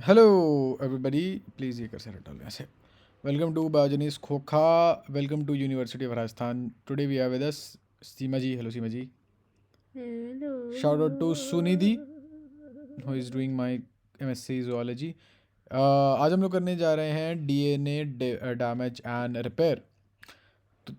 Hello everybody, please ये कर से हटा लो यहाँ से। वेलकम टू बायोजनीस खोखा, welcome to university of Rajasthan. Today we are with us Seema ji. Hello Seema ji. Hello. Shout out to Sunidhi who is doing my MSc zoology। आज हम लोग करने जा रहे हैं डीएनए डैमेज एंड रिपेयर।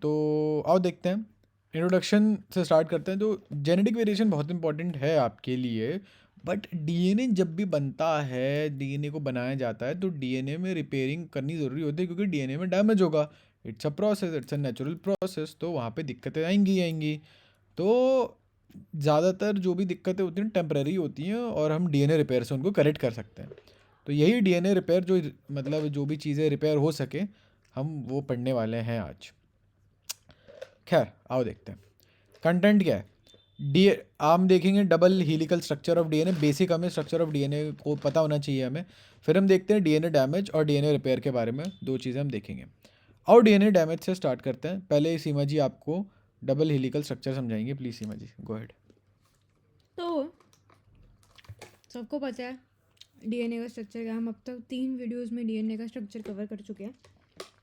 तो आओ देखते हैं, इंट्रोडक्शन से स्टार्ट करते हैं। तो जेनेटिक वेरिएशन बहुत इंपॉर्टेंट है आपके लिए, बट डीएनए जब भी बनता है, डीएनए को बनाया जाता है, तो डीएनए में रिपेयरिंग करनी ज़रूरी होती है, क्योंकि डीएनए में डैमेज होगा। It's a process, it's a natural process, तो वहाँ पे दिक्कतें आएंगी आएंगी। तो ज़्यादातर जो भी दिक्कतें होती हैं टेम्परेरी होती हैं, और हम डीएनए रिपेयर से उनको करेक्ट कर सकते हैं। तो यही डीएनए रिपेयर, जो मतलब जो भी चीज़ें रिपेयर हो सके, हम वो पढ़ने वाले हैं आज। खैर आओ देखते हैं कंटेंट क्या है। डी हम देखेंगे double helical structure of DNA. Basic हमें स्ट्रक्चर ऑफ डीएनए को पता होना चाहिए हमें। फिर हम देखते हैं डीएनए डैमेज और डीएनए रिपेयर के बारे में, दो चीज़ें हम देखेंगे। और डीएनए डैमेज से स्टार्ट करते हैं। पहले सीमा जी आपको डबल हीलिकल स्ट्रक्चर समझाएंगे। Please Seema ji, go ahead. तो सबको पता है डीएनए का स्ट्रक्चर क्या। हम अब तक 3 वीडियोस में डीएनए का स्ट्रक्चर कवर कर चुके हैं।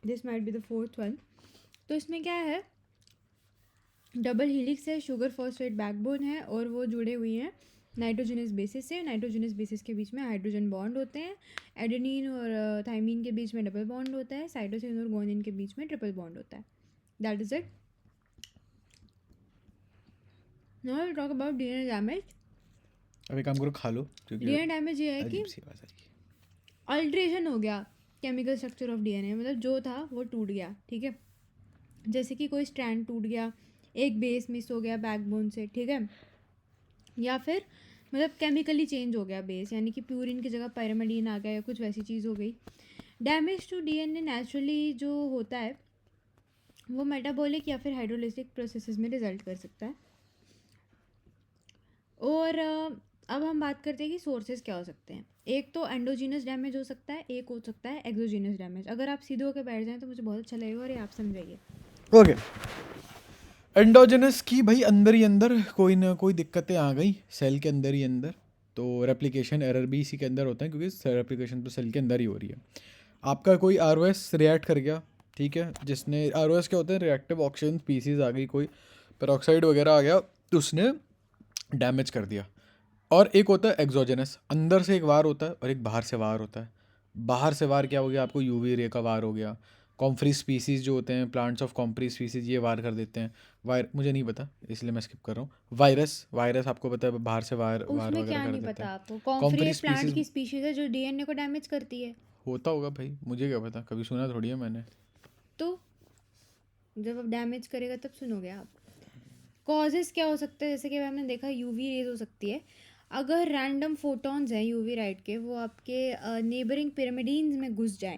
This might be the 4th one. तो इसमें क्या है, डबल हीलिक्स है, शुगर फॉस्फेट बैकबोन है, और वो जुड़े हुई हैं नाइट्रोजनस बेसिस से। नाइट्रोजनस बेसिस के बीच में हाइड्रोजन बॉन्ड होते हैं। एडेनिन और थाइमीन के बीच में डबल बॉन्ड होता है। साइटोसिन और गुआनिन के बीच में ट्रिपल बॉन्ड होता है। That is it. Now will talk about DNA damage. अभी काम करो, खा लो, क्योंकि डीएनए डैमेज ये है कि अजीब सी आवाज़ आ रही अल्ट्रेशन हो गया केमिकल स्ट्रक्चर ऑफ डीएनए, मतलब जो था वो टूट गया। ठीक है, जैसे कि कोई स्ट्रैंड टूट गया, एक बेस मिस हो गया बैकबोन से, ठीक है, या फिर मतलब केमिकली चेंज हो गया बेस, यानी कि प्यूरिन की जगह पायरामिडीन आ गया या कुछ वैसी चीज़ हो गई। डैमेज टू डीएनए नेचुरली जो होता है वो मेटाबॉलिक या फिर हाइड्रोलिसिक प्रोसेसेस में रिजल्ट कर सकता है। और अब हम बात करते हैं कि सोर्सेज क्या हो सकते हैं। एक तो एंडोजीनस डैमेज हो सकता है, एक हो सकता है एक्सोजीनस डैमेज। अगर आप सीधे होकर बैठ जाएं तो मुझे बहुत अच्छा लगेगा और ये आप समझाइए। है। ओके, एंडोजेनस की भाई अंदर ही अंदर कोई ना कोई दिक्कतें आ गई सेल के अंदर ही अंदर। तो रेप्लिकेशन एरर भी इसी के अंदर होता है, क्योंकि रेप्लिकेशन तो सेल के अंदर ही हो रही है। आपका कोई आरओएस रिएक्ट कर गया, ठीक है, जिसने आरओएस क्या होता है, रिएक्टिव ऑक्सीजन स्पीसीज आ गई, कोई पेरोक्साइड वगैरह आ गया, तो उसने डैमेज कर दिया। और एक होता है एक्सोजेनस, अंदर से एक वार होता है और एक बाहर से वार होता है। बाहर से वार क्या हो गया, आपको यूवी रे का वार हो गया। कॉम्फ्री स्पीसीज जो होते हैं, प्लांट्स ऑफ कॉम्फ्री स्पीसीज, ये वार कर देते हैं। मुझे नहीं पता, इसलिए मैं स्किप कर रहा हूँ। वायरस, वायरस आपको पता है बाहर से वार वार उसमें वगैरह क्या कर नहीं देते पता हैं। आपको, कॉम्फ्री कॉम्फ्री एक प्लांट स्पीसीज की स्पीशीज है जो डीएनए को डैमेज करती है। होता होगा भाई, मुझे क्या पता, कभी सुना थोड़ी है मैंने। तो जब अब डैमेज करेगा तब सुनोगे आप। कॉजेस क्या हो सकते हैं, जैसे कि हमने देखा यूवी रेज हो सकती है। अगर रैंडम फोटॉन्स हैं यूवी लाइट के, वो आपके नेबरिंग पिरामिडीन्स में घुस जाएं,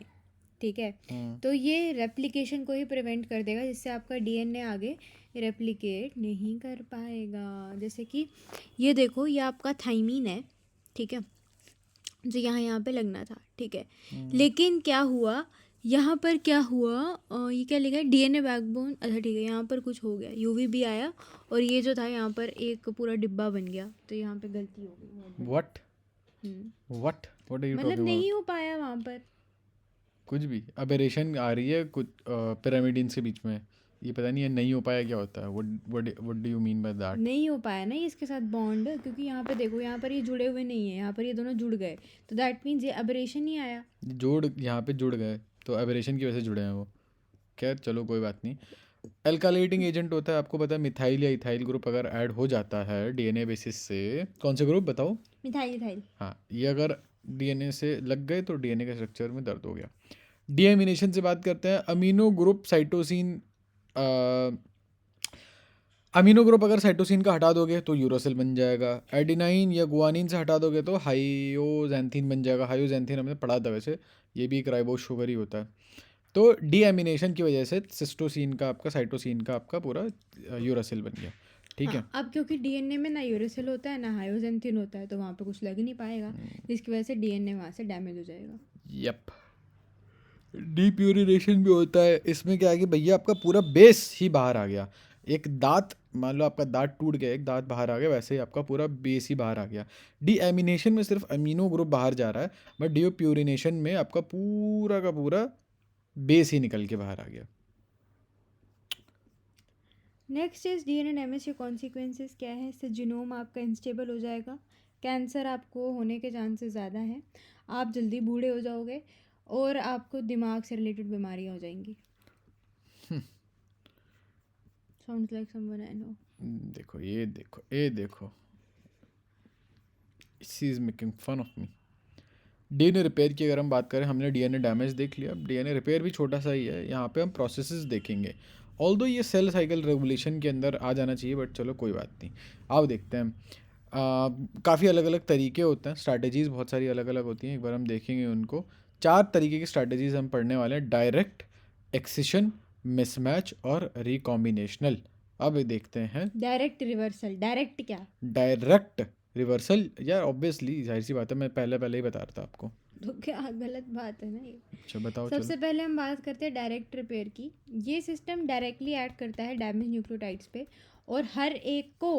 ठीक है, हम्म। तो ये रेप्लिकेशन को ही प्रिवेंट कर देगा, जिससे आपका डीएनए आगे रेप्लिकेट नहीं कर पाएगा। जैसे कि ये देखो, ये आपका थाइमीन है, ठीक है, जो यहाँ यहाँ पे लगना था, ठीक है, हम्म। लेकिन क्या हुआ, यहाँ पर क्या हुआ, ये क्या लिखा है, डीएनए बैकबोन, अच्छा ठीक है, यहाँ पर कुछ हो गया, यूवी भी आया और ये जो था यहाँ पर एक पूरा डिब्बा बन गया, तो यहाँ पे गलती हो गई बहुत बड़ी। What hmm, what are you मतलब टॉकिंग नहीं अबाउट? हो पाया वहाँ पर। कुछ भी अबेरेशन आ रही है कुछ पिरामिडिन्स के बीच में, ये पता नहीं है नहीं हो पाया क्या होता है। What do you mean by that? नहीं हो पाया ना ये इसके साथ बॉन्ड, क्योंकि यहाँ पे देखो, यहाँ पर ये जुड़े हुए नहीं है, यहाँ पर ये दोनों जुड़ गए, तो दैट मीन्स ये अबरेशन ही आया। जोड़ यहाँ पे जुड़ गए, तो एबरेशन की वजह से जुड़े हैं वो। खैर चलो कोई बात नहीं। अल्काइलेटिंग एजेंट होता है, आपको पता है, मिथाइल या इथाइल ग्रुप अगर ऐड हो जाता है डीएनए बेसिस से, कौन से ग्रुप बताओ? Methyl methyl. हाँ, ये अगर डीएनए से लग गए तो डीएनए के स्ट्रक्चर में दर्द हो गया। डीएमिनेशन से बात करते हैं। Amino group cytosine, amino group अगर साइटोसिन का हटा दोगे तो यूरोसिल बन जाएगा। एडिनाइन या गुआनिन से हटा दोगे तो हाइयोजेंथिन बन जाएगा। हाइयोजेंथिन हमने पढ़ा था वैसे, ये भी एक राइबोस शुगर ही होता है। तो डीएमिनेशन की वजह से सिस्टोसिन का आपका, साइटोसिन का आपका पूरा यूरोसिल बन गया, ठीक है। हाँ, अब क्योंकि डीएनए में ना यूरेसिल होता है ना हायोजेंथिन होता है, तो वहाँ पे कुछ लग नहीं पाएगा, जिसकी वजह से डीएनए वहाँ से डैमेज हो जाएगा। यप। डीप्यूरिनेशन भी होता है, इसमें क्या है कि भैया आपका पूरा बेस ही बाहर आ गया। एक दाँत, मान लो आपका दाँत टूट गया, एक दाँत बाहर आ गया, वैसे ही आपका पूरा बेस ही बाहर आ गया। डीएमिनेशन में सिर्फ अमीनो ग्रुप बाहर जा रहा है, बट डीओप्यूरिनेशन में आपका पूरा का पूरा बेस ही निकल के बाहर आ गया। नेक्स्ट इज डीएनए डैमेज के कॉन्सिक्वेंसेस क्या है। इससे जीनोम आपका इंस्टेबल हो जाएगा, कैंसर आपको होने के चांसेस ज़्यादा हैं, आप जल्दी बूढ़े हो जाओगे और आपको दिमाग से रिलेटेड बीमारियां हो जाएंगी। Sounds like someone I know. देखो ये देखो, she is making fun of me. DNA repair की अगर हम बात करें, हमने डीएनए डैमेज देख लिया, अब डीएनए रिपेयर भी छोटा सा ही है। यहाँ पे हम प्रोसेसेस देखेंगे, ऑल्दो ये सेल साइकिल रेगुलेशन के अंदर आ जाना चाहिए, बट चलो कोई बात नहीं। आओ देखते हैं। काफ़ी अलग अलग तरीके होते हैं, स्ट्रैटेजीज़ बहुत सारी अलग अलग होती हैं, एक बार हम देखेंगे उनको। 4 तरीके की स्ट्रैटेजीज़ हम पढ़ने वाले हैं: डायरेक्ट, एक्सिशन, मिसमैच और रिकॉम्बिनेशनल। अब देखते हैं डायरेक्ट रिवर्सल। डायरेक्ट क्या? Direct reversal. यार ऑब्वियसली जाहिर सी बात है, मैं पहले ही बता रहा था आपको। तो क्या गलत बात है ना ये। अच्छा बताओ सबसे चलो। पहले हम बात करते हैं डायरेक्ट रिपेयर की। ये सिस्टम डायरेक्टली ऐड करता है डैमेज न्यूक्लियोटाइड्स पे और हर एक को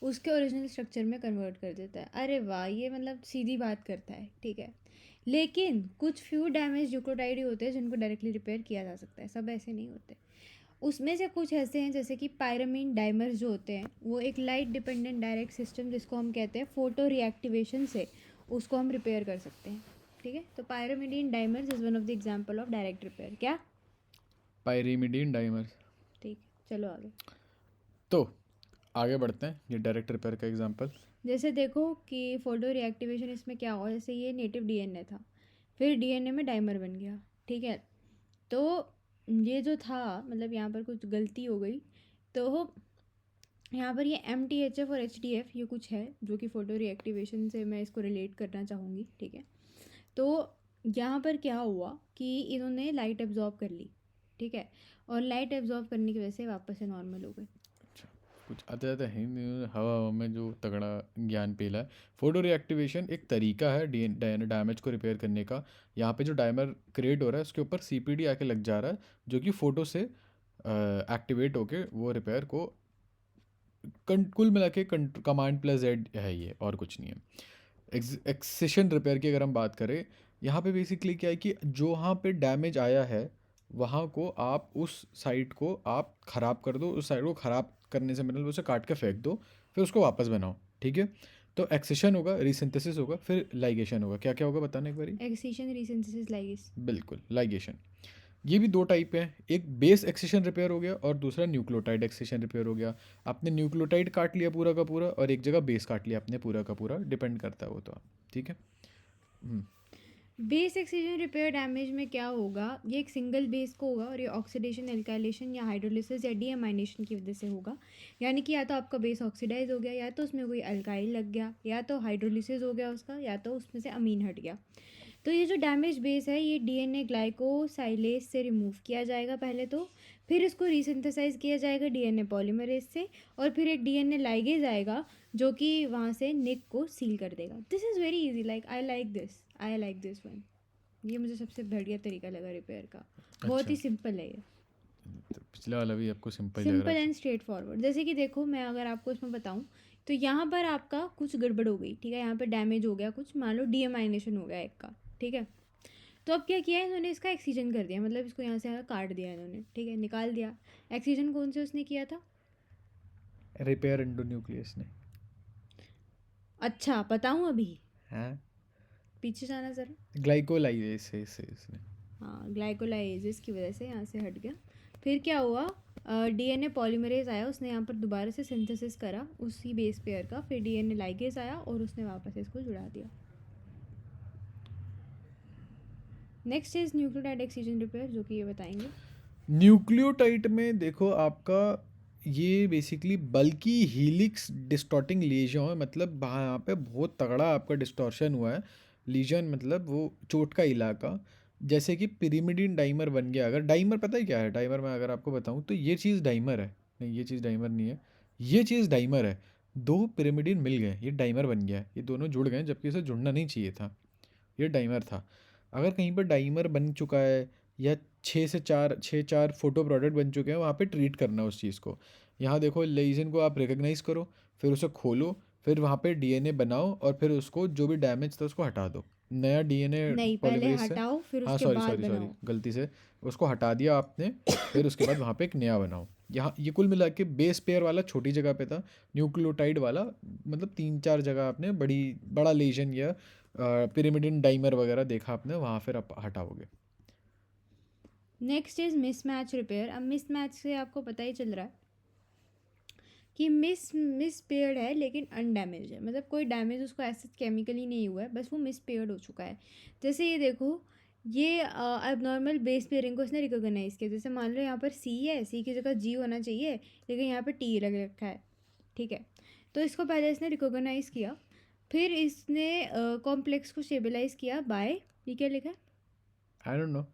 उसके ओरिजिनल स्ट्रक्चर में कन्वर्ट कर देता है। अरे वाह, ये मतलब सीधी बात करता है, ठीक है। लेकिन कुछ फ्यू डैमेज न्यूक्लियोटाइड ही होते हैं जिनको डायरेक्टली रिपेयर किया जा सकता है, सब ऐसे नहीं होते। उसमें से कुछ ऐसे हैं जैसे कि पायरामीन डाइमर्स जो होते हैं, वो एक लाइट डिपेंडेंट डायरेक्ट सिस्टम जिसको हम कहते हैं फोटो रिएक्टिवेशन से उसको हम रिपेयर कर सकते हैं, ठीक है। तो pyrimidine dimers is one of the example of direct repair. क्या? Pyrimidine dimer. ठीक है, चलो आगे। तो आगे बढ़ते हैं, ये डायरेक्ट रिपेयर का एग्जांपल। जैसे देखो कि फोटो रिएक्टिवेशन इसमें क्या हुआ, जैसे ये नेटिव डीएनए था, फिर डीएनए में डाइमर बन गया, ठीक है। तो ये जो था, मतलब यहाँ पर कुछ गलती हो गई, तो यहाँ पर ये MTHF और HDF ये कुछ है जो कि फ़ोटो रिएक्टिवेशन से मैं इसको रिलेट करना चाहूँगी, ठीक है। तो यहाँ पर क्या हुआ कि इन्होंने लाइट एब्जॉर्ब कर ली, ठीक है, और लाइट एब्जॉर्ब करने की वजह से वापस से नॉर्मल हो गए। कुछ आता जाता है नहीं, हवा में जो तगड़ा ज्ञान पेला है। फोटो रिएक्टिवेशन एक तरीका है डैमेज को रिपेयर करने का। यहाँ पे जो डायमर क्रिएट हो रहा है उसके ऊपर CPD आके लग जा रहा है, जो कि फ़ोटो से एक्टिवेट होके वो रिपेयर को कुल मिला के कमांड प्लस Z है ये, और कुछ नहीं है। एक्सिशन रिपेयर की अगर हम बात करें, यहाँ पे बेसिकली क्या है कि जो वहाँ पे डैमेज आया है वहाँ को आप उस साइट को आप ख़राब कर दो, उस साइट को ख़राब करने से मतलब उसे काट के फेंक दो, फिर उसको वापस बनाओ, ठीक है। तो एक्सिशन होगा, रीसिंथेसिस होगा, फिर लाइगेशन होगा। क्या क्या होगा बताना एक बारी। एक्सीशन, रीसिंथेसिस, लाइगेस। बिल्कुल, लाइगेशन। ये भी 2 टाइप हैं, एक बेस एक्सिशन रिपेयर हो गया और दूसरा न्यूक्लियोटाइड एक्सिशन रिपेयर हो गया। आपने न्यूक्लियोटाइड काट लिया पूरा का पूरा और एक जगह बेस काट लिया आपने पूरा का पूरा, डिपेंड करता है वो तो आप, ठीक है। बेस एक्सीजन रिपेयर डैमेज में क्या होगा, ये एक सिंगल बेस को होगा और ये ऑक्सीडेशन, एल्काइलेशन या हाइड्रोलिसिस या डीएमाइनेशन की वजह से होगा। यानी कि या तो आपका बेस ऑक्सीडाइज हो गया, या तो उसमें कोई अल्काइल लग गया, या तो हाइड्रोलिसिस हो गया उसका, या तो उसमें से अमीन हट गया। तो ये जो डैमेज बेस है ये डीएनए ग्लाइकोसाइलेज से रिमूव किया जाएगा पहले, तो फिर इसको रीसिंथेसाइज किया जाएगा डीएनए पॉलीमरेज से, और फिर एक डीएनए लाइगेज आएगा जो कि वहाँ से निक को सील कर देगा। This is very easy, like I like this one. ये मुझे सबसे बढ़िया तरीका लगा रिपेयर का, बहुत ही सिंपल है ये। तो पिछला वाला भी आपको सिंपल लग सिंपल रहा एंड स्ट्रेट फॉरवर्ड। जैसे कि देखो, मैं अगर आपको इसमें बताऊँ तो यहाँ पर आपका कुछ गड़बड़ हो गई, ठीक है, यहाँ पर डैमेज हो गया कुछ, मान लो डीएमाइनेशन हो गया एक का, ठीक है। तो अब क्या किया इन्होंने, इसका एक्सीजन कर दिया, मतलब इसको यहाँ से काट दिया इन्होंने, ठीक है, निकाल दिया। एक्सीजन कौन से उसने किया था? है। रिपेयर एंडोन्यूक्लियस ने। अच्छा बताऊँ अभी? हाँ, पीछे जाना ज़रा। ग्लाइकोलाइसिस ने। हाँ, ग्लाइकोलाइसिस की वजह से यहाँ से हट गया। फिर क्या हुआ, डीएनए पॉलीमरेज आया, उसने यहाँ पर दोबारा से सिंथेसिस करा उसी बेस पेयर का, फिर डीएनए लाइगेज आया और उसने वापस इसको जुड़ा दिया। Next is nucleotide excision repair, जो कि ये बताएंगे। न्यूक्लियोटाइड में देखो आपका ये बेसिकली बल्कि हीलिक्स डिस्टॉर्टिंग लीजन है, मतलब यहाँ पे बहुत तगड़ा आपका डिस्टॉर्शन हुआ है। लीजन मतलब वो चोट का इलाका, जैसे कि पिरिमिडिन डाइमर बन गया। अगर डाइमर पता है क्या है, डाइमर मैं अगर आपको बताऊँ तो ये चीज़ डाइमर है, नहीं ये चीज़ डाइमर नहीं है, ये चीज़ डाइमर है। 2 पिरिमिडिन मिल गए, ये डाइमर बन गया है, ये दोनों जुड़ गए जबकि इसे जुड़ना नहीं चाहिए था, ये डाइमर था। अगर कहीं पर डाइमर बन चुका है या 6 से 4 फोटो प्रोडक्ट बन चुके हैं, वहाँ पे ट्रीट करना उस चीज़ को। यहाँ देखो लीजन को आप रिकॉग्नाइज करो, फिर उसे खोलो, फिर वहाँ पे डीएनए बनाओ और फिर उसको जो भी डैमेज था उसको हटा दो, नया डीएनए नहीं, पहले पॉलीमरेज से। हटाओ फिर हाँ उसके सॉरी बाद सॉरी सॉरी, बनाओ। गलती से उसको हटा दिया आपने, फिर उसके बाद वहाँ पे एक नया बनाओ। यहाँ ये कुल मिला के बेस पेयर वाला छोटी जगह पे था, न्यूक्लियोटाइड वाला मतलब 3-4 जगह आपने बड़ा लेजन या पिरिमिडिन डाइमर वगैरह देखा आपने, वहाँ फिर आप हटाओगे। Next is mismatch repair. अब मिसमैच से आपको पता ही चल रहा है कि मिस पेयर्ड है लेकिन अनडैमेज है, मतलब कोई डैमेज उसको ऐसे केमिकली नहीं हुआ है, बस वो मिस पेयर्ड हो चुका है। जैसे ये देखो, ये अब नॉर्मल बेस पेयरिंग को इसने रिकॉग्नाइज किया। जैसे मान लो यहाँ पर सी है, सी की जगह जी होना चाहिए, लेकिन यहाँ पर टी लग रखा है, ठीक है। तो इसको पहले इसने रिकॉग्नाइज किया, फिर इसने कॉम्प्लेक्स को स्टेबलाइज किया बाय, ये क्या लिखा है, आई डोंट नो,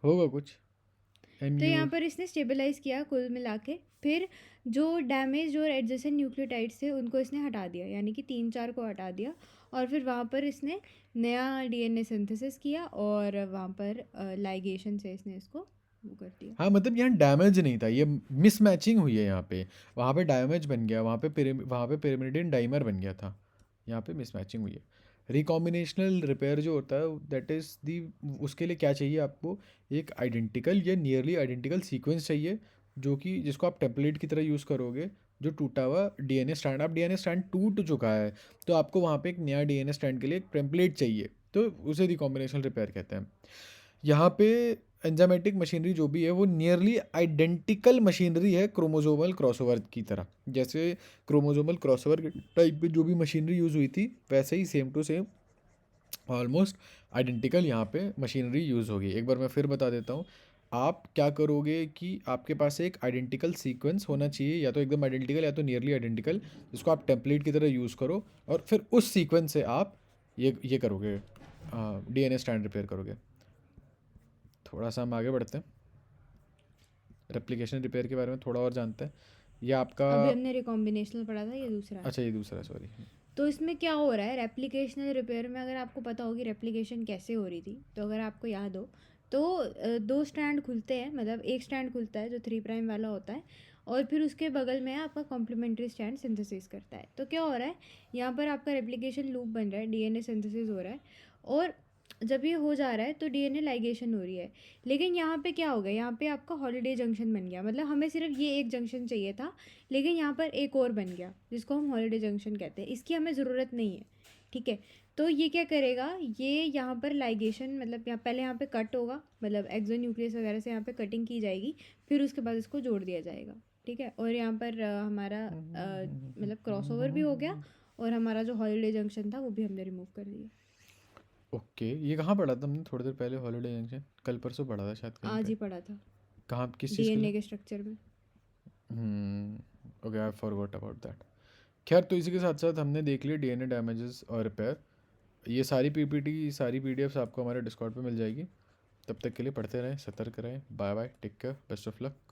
होगा कुछ एम तो यू। यहाँ पर इसने स्टेबलाइज किया कुल मिला के। फिर जो डैमेज और एडजेसेंट न्यूक्लियोटाइड्स थे उनको इसने हटा दिया, यानी कि 3-4 को हटा दिया, और फिर वहाँ पर इसने नया डीएनए सिंथेसिस किया और वहाँ पर लाइगेशन से इसने इसको वो कर दिया। हाँ मतलब यहाँ डैमेज नहीं था, ये मिसमैचिंग हुई है यहाँ पे, वहाँ पे डैमेज बन गया, वहाँ पे पिरिमिडिन डाइमर बन गया था, यहाँ पे मिसमैचिंग हुई है। रिकॉम्बिनेशनल रिपेयर जो होता है दैट इज़ दी, उसके लिए क्या चाहिए आपको, एक आइडेंटिकल या नियरली आइडेंटिकल सीक्वेंस चाहिए, जो कि जिसको आप टेम्पलेट की तरह यूज़ करोगे। जो टूटा हुआ डीएनए स्ट्रैंड, आप डीएनए स्ट्रैंड टूट चुका है तो आपको वहाँ पे एक नया डीएनए स्ट्रैंड के लिए एक टेम्पलेट चाहिए, तो उसे रिकॉम्बिनेशनल रिपेयर कहते हैं। यहाँ पे एंजाइमेटिक मशीनरी जो भी है वो नियरली आइडेंटिकल मशीनरी है क्रोमोसोमल क्रॉसओवर की तरह। जैसे क्रोमोसोमल क्रॉसओवर के टाइप पे जो भी मशीनरी यूज़ हुई थी, वैसे ही same to same almost identical यहाँ पे मशीनरी यूज़ होगी। एक बार मैं फिर बता देता हूँ, आप क्या करोगे कि आपके पास एक आइडेंटिकल सीक्वेंस होना चाहिए, या तो एकदम आइडेंटिकल या तो नियरली आइडेंटिकल, जिसको आप टेम्पलेट की तरह यूज़ करो, और फिर उस सीक्वेंस से आप ये करोगे, डीएनए स्ट्रैंड रिपेयर करोगे। थोड़ा सा हम आगे बढ़ते हैं, रेप्लिकेशन रिपेयर के बारे में थोड़ा और जानते हैं। ये आपका, अभी हमने रिकॉम्बिनेशनल पढ़ा था, ये दूसरा है। अच्छा ये दूसरा, सॉरी। तो इसमें क्या हो रहा है, रेप्लिकेशनल रिपेयर में अगर आपको पता हो कि रेप्लिकेशन कैसे हो रही थी, तो अगर आपको याद हो तो 2 स्ट्रैंड खुलते हैं, मतलब एक स्ट्रैंड खुलता है जो 3' वाला होता है, और फिर उसके बगल में आपका कॉम्प्लीमेंट्री स्ट्रैंड सिंथेसिस करता है। तो क्या हो रहा है, यहाँ पर आपका रेप्लिकेशन लूप बन रहा है, डीएनए सिंथेसिस हो रहा है, और जब ये हो जा रहा है तो डीएनए लाइगेशन हो रही है। लेकिन यहाँ पे क्या हो गया, यहाँ पे आपका हॉलीडे जंक्शन बन गया, मतलब हमें सिर्फ ये एक जंक्शन चाहिए था, लेकिन यहाँ पर एक और बन गया जिसको हम हॉलीडे जंक्शन कहते हैं, इसकी हमें ज़रूरत नहीं है, ठीक है। तो ये क्या करेगा, ये यहाँ पर लाइगेशन, मतलब यहाँ पहले यहाँ पे कट होगा, मतलब एक्सोन्यूक्लियस वगैरह से यहाँ पे कटिंग की जाएगी, फिर उसके बाद इसको जोड़ दिया जाएगा, ठीक है। और यहाँ पर हमारा मतलब क्रॉसओवर भी हो गया, और हमारा जो हॉलीडे जंक्शन था वो भी हमने रिमूव कर दिया। ओके, ये कहाँ पढ़ा था हमने थोड़ी देर पहले, हॉलीडे जंक्शन कल परसों पढ़ा था शायद कहीं आज पे। ही पढ़ा था, कहाँ, किस चीज़ के लिए? डीएनए के स्ट्रक्चर में। Okay, I forgot about that. खैर, तो इसी के साथ साथ हमने देख लिया डीएनए डैमेजेस और रिपेयर। ये सारी पीपीटी, सारी पीडीएफ्स आपको हमारे डिस्कॉर्ड पे मिल जाएगी। तब तक के लिए पढ़ते रहें, सतर्क रहें। Bye bye, take care, best of luck.